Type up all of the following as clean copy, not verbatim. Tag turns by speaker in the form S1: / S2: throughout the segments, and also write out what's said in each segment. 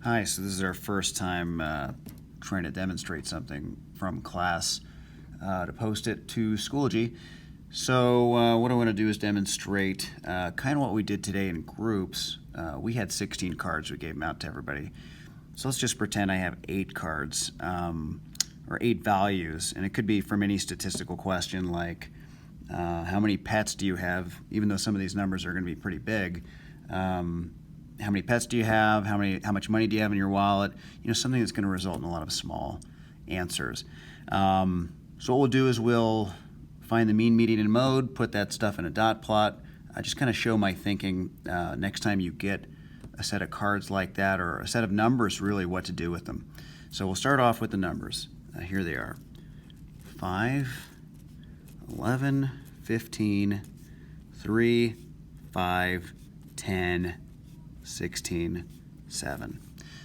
S1: Hi, so this is our first time trying to demonstrate something from class to post it to Schoology. So what I want to do is demonstrate kind of what we did today in groups. We had 16 cards, we gave them out to everybody. So let's just pretend I have 8 cards, or 8 values, and it could be from any statistical question like how many pets do you have, even though some of these numbers are going to be pretty big. How many pets do you have? How much money do you have in your wallet? You know, something that's going to result in a lot of small answers. So what we'll do is we'll find the mean, median, and mode, put that stuff in a dot plot. Just kind of show my thinking next time you get a set of cards like that, or a set of numbers, really, what to do with them. So we'll start off with the numbers. Here they are. 5, 11, 15, 3, 5, 10, 16, 7.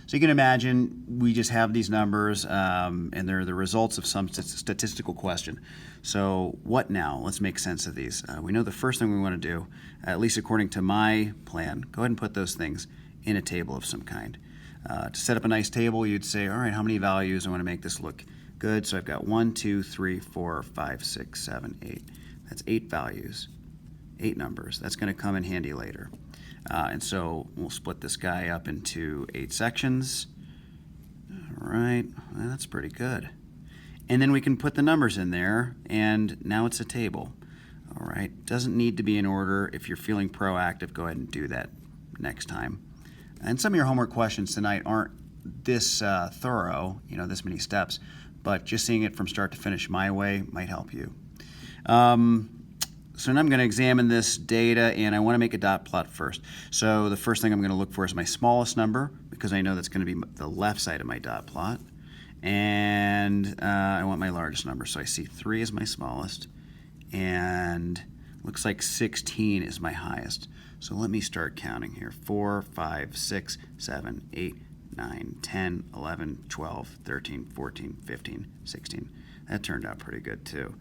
S1: So you can imagine we just have these numbers and they're the results of some statistical question. So what now? Let's make sense of these. We know the first thing we want to do, at least according to my plan, go ahead and put those things in a table of some kind. To set up a nice table, you'd say, all right, how many values? I want to make this look good. So I've got 1, 2, 3, 4, 5, 6, 7, 8. That's 8 values, 8 numbers. That's going to come in handy later. And so we'll split this guy up into 8 sections. All right, well, that's pretty good. And then we can put the numbers in there, and now it's a table. All right, doesn't need to be in order. If you're feeling proactive, go ahead and do that next time. And some of your homework questions tonight aren't this thorough, you know, this many steps, but just seeing it from start to finish my way might help you. So now I'm going to examine this data, and I want to make a dot plot first. So the first thing I'm going to look for is my smallest number, because I know that's going to be the left side of my dot plot. And I want my largest number. So I see 3 is my smallest, and looks like 16 is my highest. So let me start counting here. 4, 5, 6, 7, 8, 9, 10, 11, 12, 13, 14, 15, 16. That turned out pretty good too.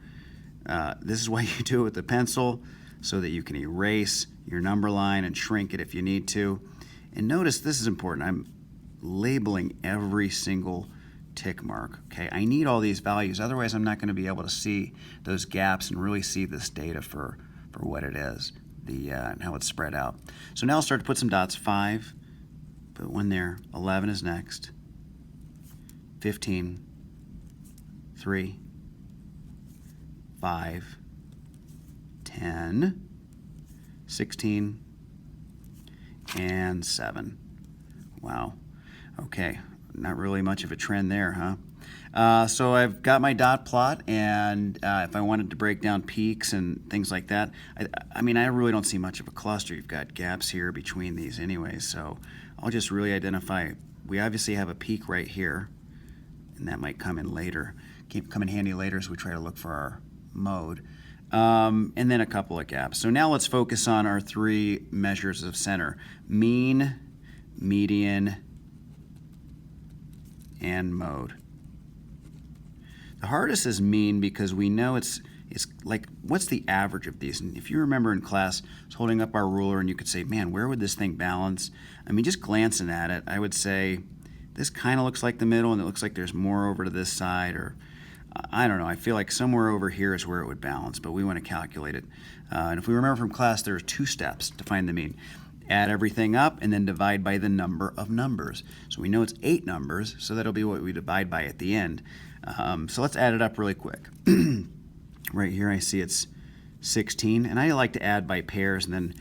S1: This is why you do it with a pencil, so that you can erase your number line and shrink it if you need to. And notice, this is important, I'm labeling every single tick mark. Okay, I need all these values, otherwise I'm not going to be able to see those gaps and really see this data for what it is, and how it's spread out. So now I'll start to put some dots. 5, put 1 there. 11 is next. 15, 3, 5, 10, 16, and 7. Wow. Okay, not really much of a trend there, huh? So I've got my dot plot, and if I wanted to break down peaks and things like that, I mean, I really don't see much of a cluster. You've got gaps here between these anyway, so I'll just really identify. We obviously have a peak right here, and that might come in later. Come in handy later as we try to look for our mode, and then a couple of gaps. So now let's focus on our 3 measures of center: mean, median, and mode. The hardest is mean, because we know it's like, what's the average of these? And if you remember in class, I was holding up our ruler and you could say, man, where would this thing balance? I mean, just glancing at it, I would say this kind of looks like the middle, and it looks like there's more over to this side, or I don't know, I feel like somewhere over here is where it would balance, but we want to calculate it. And if we remember from class, there are 2 steps to find the mean. Add everything up and then divide by the number of numbers. So we know it's 8 numbers, so that'll be what we divide by at the end. So let's add it up really quick. Right here I see it's 16, and I like to add by pairs and then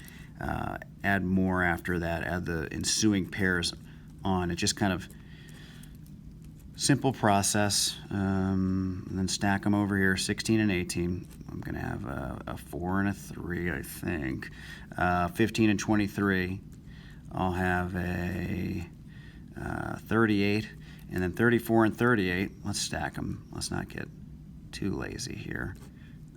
S1: add more after that, add the ensuing pairs on. It just kind of simple process, and then stack them over here, 16 and 18. I'm going to have a 4 and a 3, I think. 15 and 23. I'll have a 38, and then 34 and 38. Let's stack them. Let's not get too lazy here.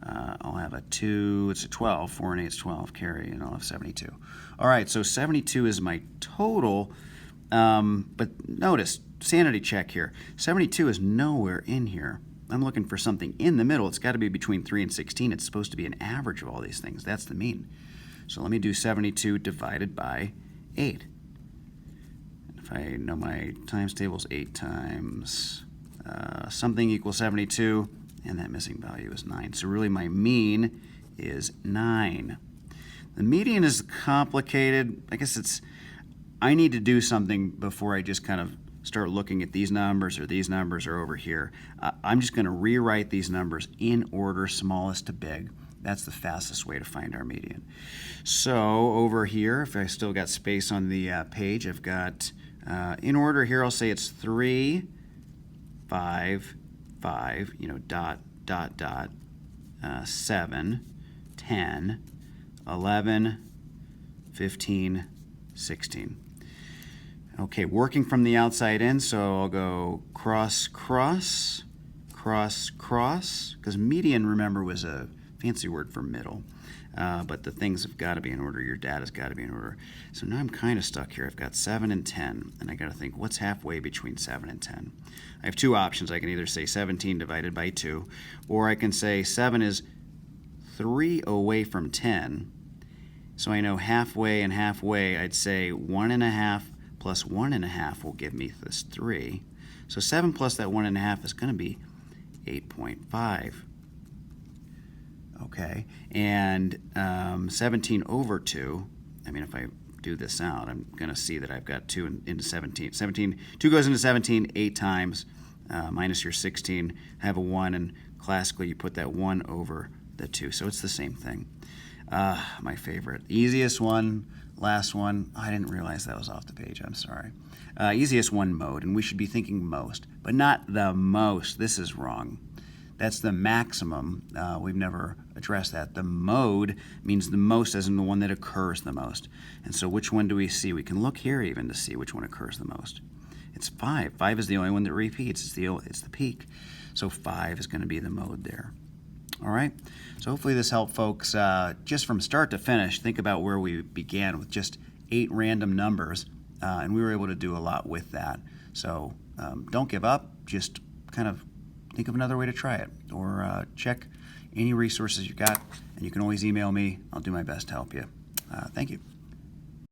S1: I'll have a 2, it's a 12, 4 and 8 is 12, carry, and I'll have 72. All right, so 72 is my total, but notice, sanity check here. 72 is nowhere in here. I'm looking for something in the middle. It's got to be between 3 and 16. It's supposed to be an average of all these things. That's the mean. So let me do 72 divided by 8. And if if I know my times tables, 8 times something equals 72, and that missing value is 9. So really my mean is 9. The median is complicated. I guess I need to do something before I just kind of start looking at these numbers or over here. I'm just going to rewrite these numbers in order, smallest to big. That's the fastest way to find our median. So over here, if I still got space on the page, I've got, in order here, I'll say it's 3, 5, 5, dot, 7, 10, 11, 15, 16. Okay, working from the outside in, so I'll go cross, cross, cross, cross, because median, remember, was a fancy word for middle. But the things have got to be in order. Your data's got to be in order. So now I'm kind of stuck here. I've got 7 and 10, and I got to think, what's halfway between 7 and 10? I have two options. I can either say 17 divided by 2, or I can say 7 is 3 away from 10. So I know halfway and halfway, I'd say 1.5 plus 1.5 will give me this 3. So 7 plus that 1.5 is going to be 8.5. Okay, and 17 over 2, I mean, if I do this out, I'm going to see that I've got 2 into 17. 2 goes into 17 8 times, minus your 16. I have a 1, and classically you put that 1 over the 2, so it's the same thing. My favorite. Easiest one, last one. I didn't realize that was off the page, I'm sorry. Easiest one, mode, and we should be thinking most, but not the most. This is wrong. That's the maximum. We've never addressed that. The mode means the most, as in the one that occurs the most. And so which one do we see? We can look here even to see which one occurs the most. It's 5. 5 is the only one that repeats. It's the peak. So 5 is going to be the mode there. All right? So hopefully this helped folks just from start to finish. Think about where we began with just 8 random numbers, and we were able to do a lot with that. So don't give up. Just kind of think of another way to try it, or check any resources you've got, and you can always email me. I'll do my best to help you. Thank you.